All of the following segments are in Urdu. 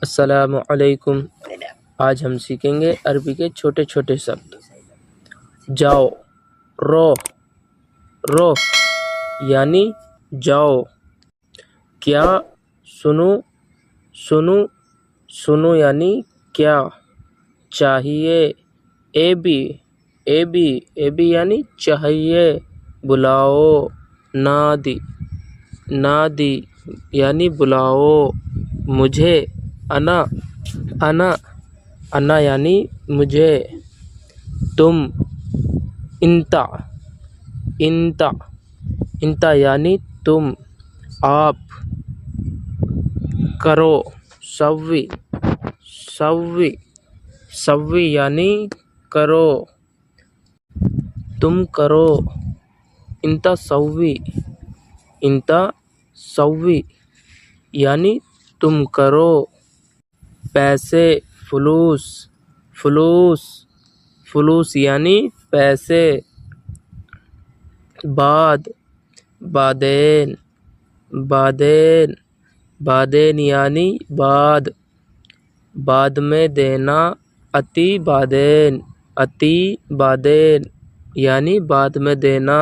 السلام علیکم۔ آج ہم سیکھیں گے عربی کے چھوٹے چھوٹے شبد۔ جاؤ، رو رو یعنی جاؤ۔ کیا، سنو سنو سنو یعنی کیا۔ چاہیے، اے بی یعنی چاہیے۔ بلاؤ، نادی نادی یعنی بلاؤ۔ مجھے، انا یعنی مجھے۔ تم، انتا یعنی تم۔ آپ، کرو، سوی یعنی کرو۔ تم کرو، انتا سوی یعنی تم کرو۔ پیسے، فلوس یعنی پیسے۔ بادین یعنی بعد میں دینا۔ اتی بادین یعنی بعد میں دینا۔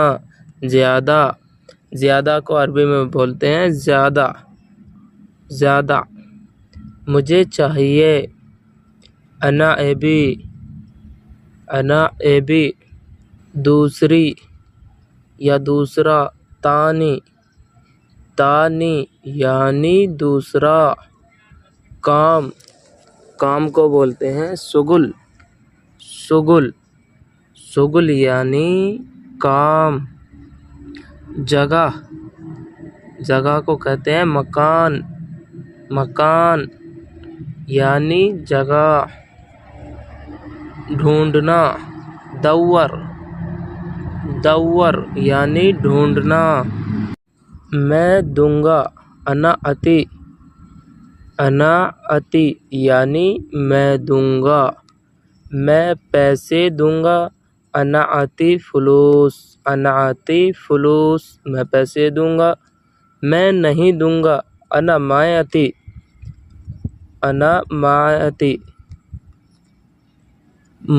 زیادہ کو عربی میں بولتے ہیں زیادہ۔ مجھے چاہیے، انا ابی۔ دوسری یا دوسرا، تانی یعنی دوسرا۔ کام کو بولتے ہیں سگل یعنی کام۔ جگہ کو کہتے ہیں مکان یعنی جگہ۔ ڈھونڈنا، دور یعنی ڈھونڈنا۔ میں دوں گا، انا اتی یعنی میں دوں گا۔ میں پیسے دوں گا، انا اتی فلوس میں پیسے دوں گا۔ میں نہیں دوں گا، انا ما اتی۔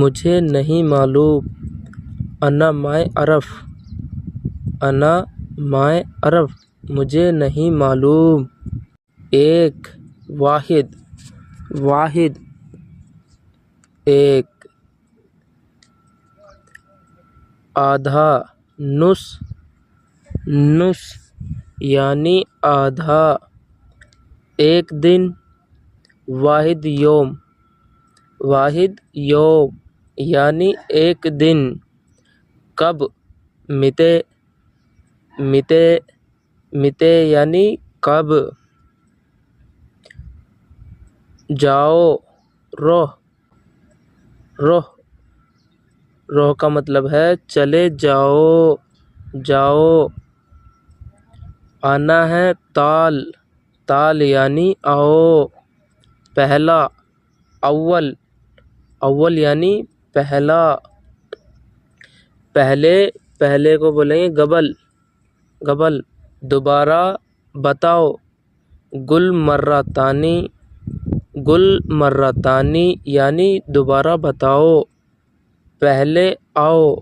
مجھے نہیں معلوم، انا ما اعرف مجھے نہیں معلوم۔ ایک، واحد ایک۔ آدھا، نصف یعنی آدھا۔ ایک دن، واحد یوم یعنی ایک دن۔ کب، متے یعنی کب۔ جاؤ، روح کا مطلب ہے چلے جاؤ۔ آنا ہے، تال یعنی آؤ۔ پہلا، اول یعنی پہلا۔ پہلے کو بولیں گے قبل۔ دوبارہ بتاؤ، گل مرتانی یعنی دوبارہ بتاؤ۔ پہلے آؤ،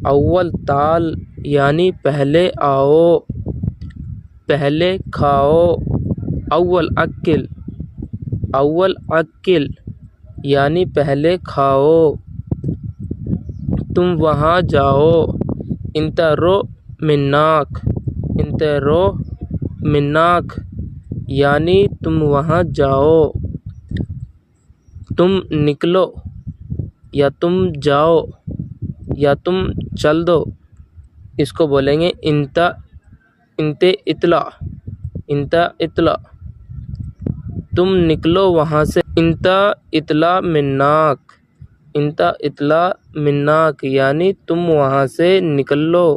اول تال یعنی پہلے آؤ۔ پہلے کھاؤ، اول اکل یعنی پہلے کھاؤ۔ تم وہاں جاؤ، انت رو مناک یعنی تم وہاں جاؤ۔ تم نکلو یا تم جاؤ یا تم چل دو، اس کو بولیں گے انت اطلع۔ تم نکلو وہاں سے، انت اطلع مناک یعنی تم وہاں سے نکل لو۔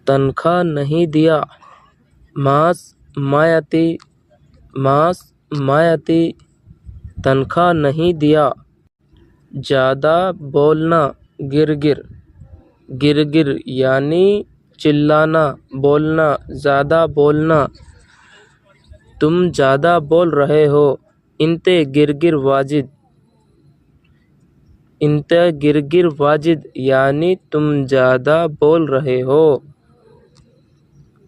تنخواہ نہیں دیا، ماس مایتی تنخواہ نہیں دیا۔ زیادہ بولنا، گرگر یعنی چلانا، بولنا، زیادہ بولنا۔ تم زیادہ بول رہے ہو. انت گرگر واجد. انت گرگر واجد یعنی تم زیادہ بول رہے ہو.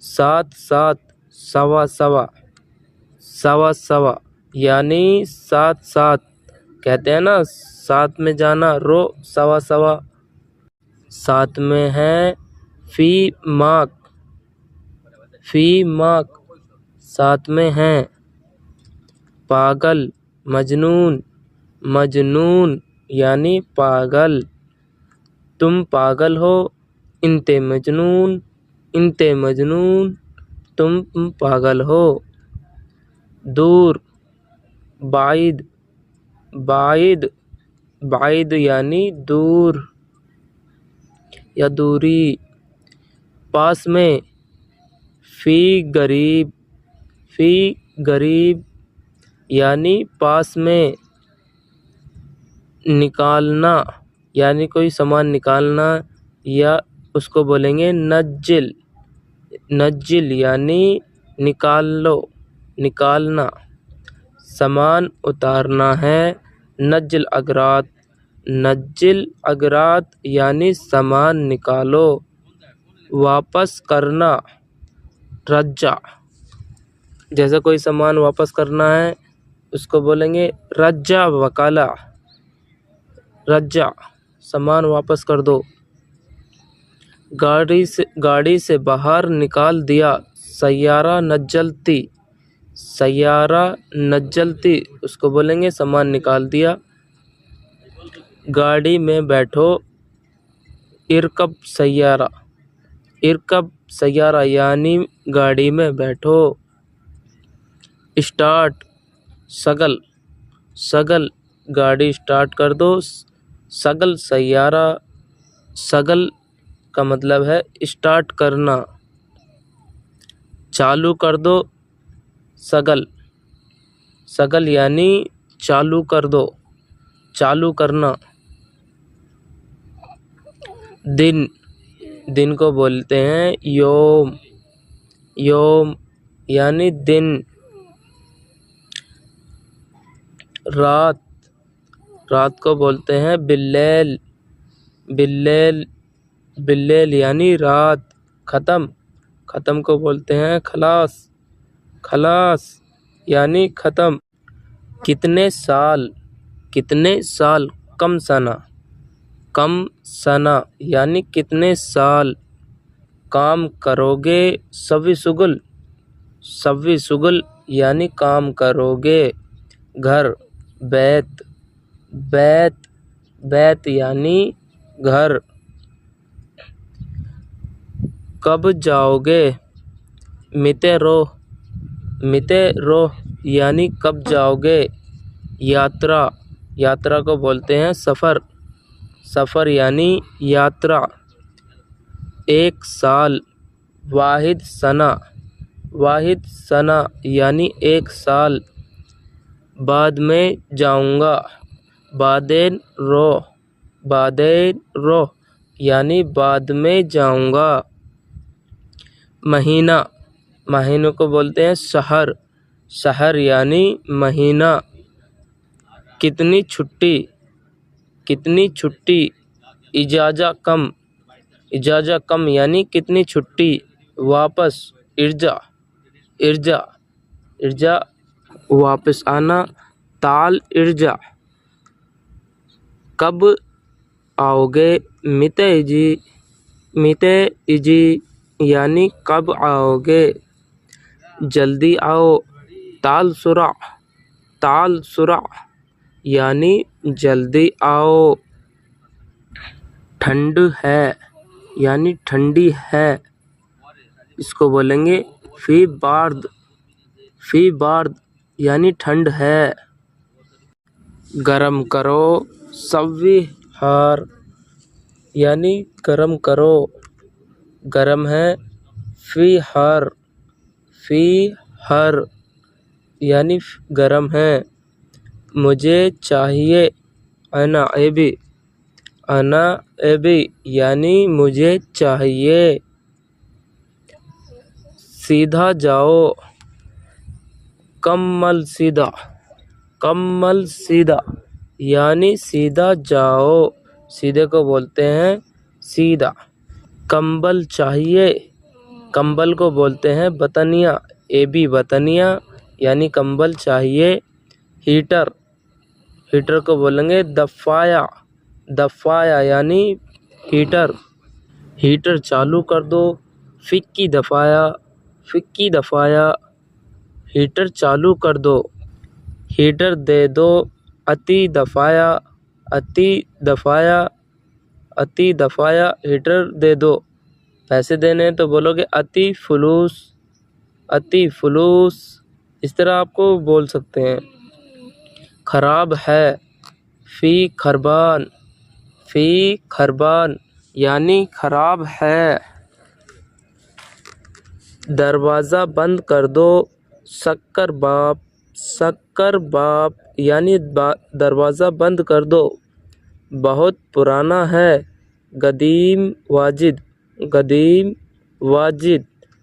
ساتھ ساتھ سوا سوا. سوا سوا یعنی ساتھ ساتھ. کہتے ہیں نا ساتھ میں جانا رو سوا سوا. ساتھ میں ہے فی ماک. فی ماک ساتھ میں ہیں. پاگل مجنون. مجنون یعنی پاگل. تم پاگل ہو. انت مجنون. انت مجنون تم پاگل ہو. دور بعید. بعید. بعید یعنی دور یا دوری. پاس میں. فی قریب. فی قریب یعنی پاس میں. نکالنا یعنی کوئی سامان نکالنا یا اس کو بولیں گے نجل. نجل یعنی نکال لو نکالنا. سامان اتارنا ہے نجل اغراض. نجل اغراض یعنی سامان نکالو. واپس کرنا رجع. جیسے کوئی سامان واپس کرنا ہے اس کو بولیں گے رجع وکالا. رجع سامان واپس کر دو. گاڑی سے باہر نکال دیا. سیارہ نجلتی. سیارہ نجلتی اس کو بولیں گے سامان نکال دیا. گاڑی میں بیٹھو. ارکب سیارہ. ارکب سیارہ یعنی گاڑی میں بیٹھو. اسٹارٹ شگل. شگل گاڑی اسٹارٹ کر دو. شگل سیارہ. شگل کا مطلب ہے اسٹارٹ کرنا. چالو کر دو. شگل. شگل یعنی چالو کر دو چالو کرنا. دن. دن کو بولتے ہیں یوم. یوم یعنی دن. رات. رات کو بولتے ہیں باللیل. باللیل. باللیل یعنی رات. ختم. ختم کو بولتے ہیں خلاص. خلاص یعنی ختم. کتنے سال. کتنے سال. کم سنہ. کم سنہ یعنی کتنے سال. کام کرو گے سوی شغل. سوی شغل یعنی کام کرو گے. گھر. بیت. بیت. بیت یعنی گھر. کب جاؤ گے. متے روح. متے روح یعنی کب جاؤ گے. یاترا. یاترا کو بولتے ہیں سفر. سفر یعنی یاترا. ایک سال. واحد سنہ. واحد سنہ یعنی ایک سال. بعد میں جاؤں گا. بعدین روح. بعدین روح یعنی بعد میں جاؤں گا. مہینہ. مہینوں کو بولتے ہیں شہر. شہر یعنی مہینہ. کتنی چھٹی. کتنی چھٹی. اجازہ کم. اجازہ کم یعنی کتنی چھٹی. واپس. ارجع. ارجع. ارجع واپس آنا. تعال ارجع. کب آؤ گے. متے جی. متے جی یعنی کب آؤ گے. جلدی آؤ. تعال سرع. تعال سرع یعنی جلدی آؤ. ٹھنڈ ہے یعنی ٹھنڈی ہے. اس کو بولیں گے فی بارد. فی بارد یعنی ٹھنڈ ہے. گرم کرو. سوی ہار یعنی گرم کرو. گرم ہے. فی ہر. فی ہر یعنی گرم ہے. مجھے چاہیے. انا ابی. انا ابی یعنی مجھے چاہیے. سیدھا جاؤ. کمل سیدھا، کمل سیدھا یعنی سیدھا جاؤ، سیدھے کو بولتے ہیں سیدھا۔ کمبل چاہیے، کمبل کو بولتے ہیں بطنیہ، اے بی بطنیہ یعنی کمبل چاہیے۔ ہیٹر، ہیٹر کو بولیں گے دفایا، دفایا یعنی ہیٹر، ہیٹر چالو کر دو۔ فکی دفایا، فکی دفایا ہیٹر چالو کر دو۔ ہیٹر دے دو، اتی دفایا، اتی دفایا، اتی دفایا ہیٹر دے دو۔ پیسے دینے ہیں تو بولو گے اتی فلوس، اتی فلوس، اس طرح آپ کو بول سکتے ہیں۔ خراب ہے، فی خربان، فی خربان یعنی خراب ہے۔ دروازہ بند کر دو، شکر باپ، شکر باپ یعنی دروازہ بند کر دو۔ بہت پرانا ہے، قدیم واجد، قدیم واجد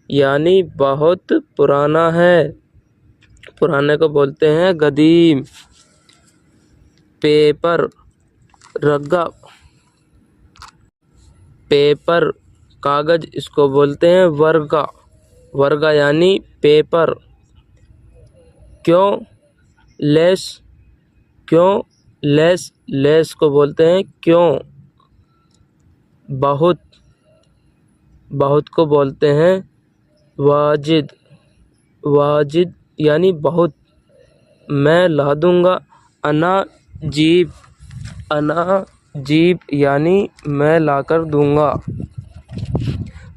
یعنی بہت پرانا ہے، پرانے کو بولتے ہیں قدیم۔ پیپر، رگا، پیپر کاغذ، اس کو بولتے ہیں ورقہ، ورقہ یعنی پیپر۔ کیوں، لیس، کیوں، لیس، لیس کو بولتے ہیں کیوں۔ بہت، بہت کو بولتے ہیں واجد، واجد یعنی بہت۔ میں لا دوں گا، انا جیب، انا جیب یعنی میں لا کر دوں گا۔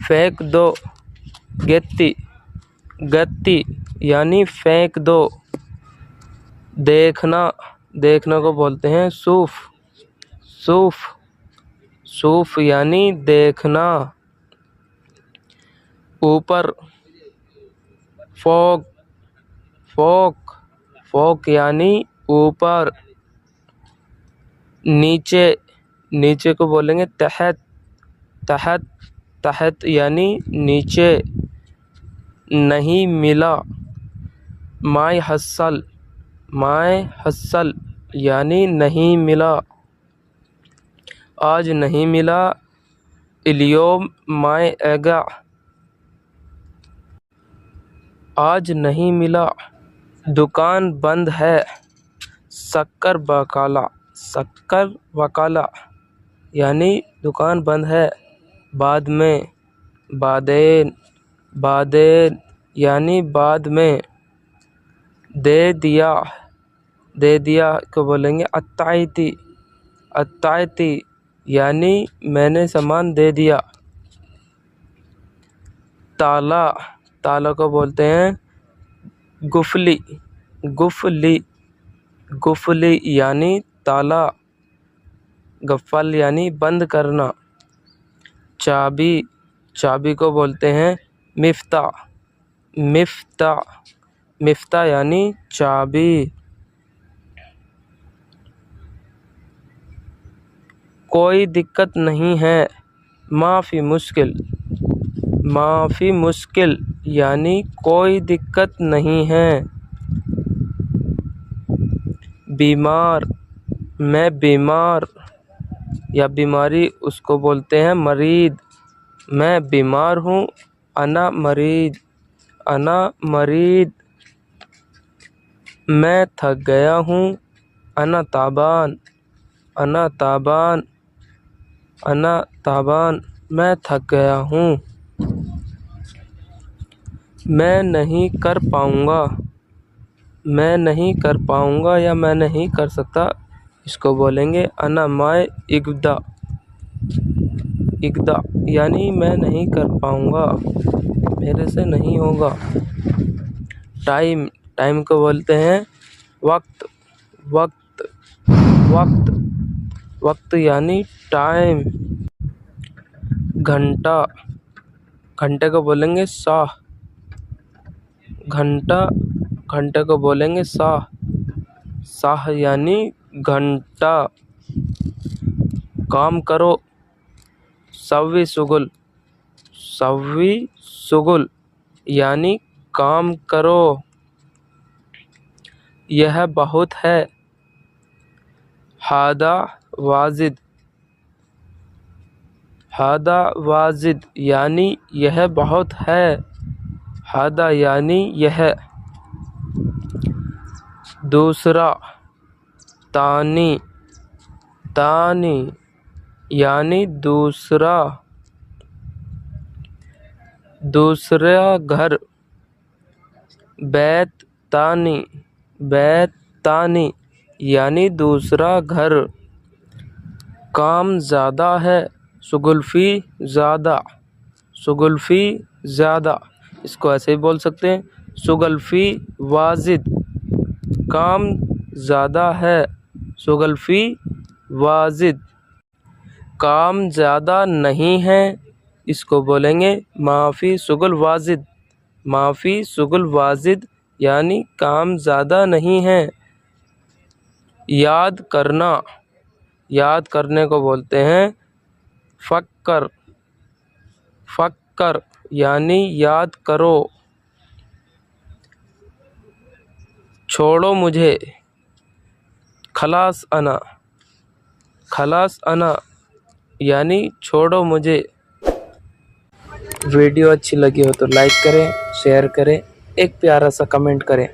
پھینک دو، گتی، گتی یعنی پھینک دو۔ دیکھنا، دیکھنا کو بولتے ہیں شوف، شوف، شوف یعنی دیکھنا۔ اوپر، فوق، فوق، فوق یعنی اوپر۔ نیچے، نیچے کو بولیں گے تحت، تحت، تحت یعنی نیچے۔ نہیں ملا، مائے حصل، مائے حصل یعنی نہیں ملا۔ آج نہیں ملا، الیوم مائے ایگا، آج نہیں ملا۔ دکان بند ہے، شکر بقالہ، شکر بقالہ یعنی دکان بند ہے۔ بعد میں، بعدین، بعدین یعنی بعد میں۔ دے دیا، دے دیا کو بولیں گے اعطیتی، اعطیتی یعنی میں نے سامان دے دیا۔ تالا، تالا کو بولتے ہیں قفلی، قفلی، قفلی یعنی تالا، قفل یعنی بند کرنا۔ چابی، چابی کو بولتے ہیں مفتاح، مفتاح، مفتاح یعنی چابی۔ کوئی دقت نہیں ہے، ما فی مشکل، ما فی مشکل یعنی کوئی دقت نہیں ہے۔ بیمار، میں بیمار یا بیماری اس کو بولتے ہیں مریض، میں بیمار ہوں، انا مریض، انا مریض۔ میں تھک گیا ہوں، انا تعبان، انا تعبان، انا تعبان میں تھک گیا ہوں۔ میں نہیں کر پاؤں گا، میں نہیں کر پاؤں گا یا میں نہیں کر سکتا، اس کو بولیں گے انا ما اقدر، اقدر یعنی میں نہیں کر پاؤں گا، میرے سے نہیں ہوگا۔ ٹائم، ٹائم کو بولتے ہیں وقت، وقت، وقت، وقت یعنی ٹائم۔ گھنٹہ، گھنٹے کو بولیں گے ساعہ، گھنٹہ، گھنٹے کو بولیں گے ساعہ، ساعہ یعنی گھنٹہ۔ کام کرو، سوی شغل، سوی شغل یعنی کام کرو۔ یہ بہت ہے. ہادہ واجد. ہادہ واجد یعنی یہ بہت ہے. ہادہ یعنی یہ. دوسرا. تانی. تانی یعنی دوسرا. دوسرا گھر. بیت تانی. بیت تانی یعنی دوسرا گھر. کام زیادہ ہے. شگلفی زیادہ. شگلفی زیادہ اس کو ایسے ہی بول سکتے ہیں. شگلفی واجد کام زیادہ ہے. شگلفی واجد. کام زیادہ نہیں ہے اس کو بولیں گے معافی شغل واجد. معافی شغل واجد یعنی کام زیادہ نہیں ہے. یاد کرنا. یاد کرنے کو بولتے ہیں فکر. فکر یعنی یاد کرو. چھوڑو مجھے. خلاص انا. خلاص انا یعنی چھوڑو مجھے. ویڈیو اچھی لگی ہو تو لائک کریں، شیئر کریں، ایک پیارا سا کمنٹ کریں.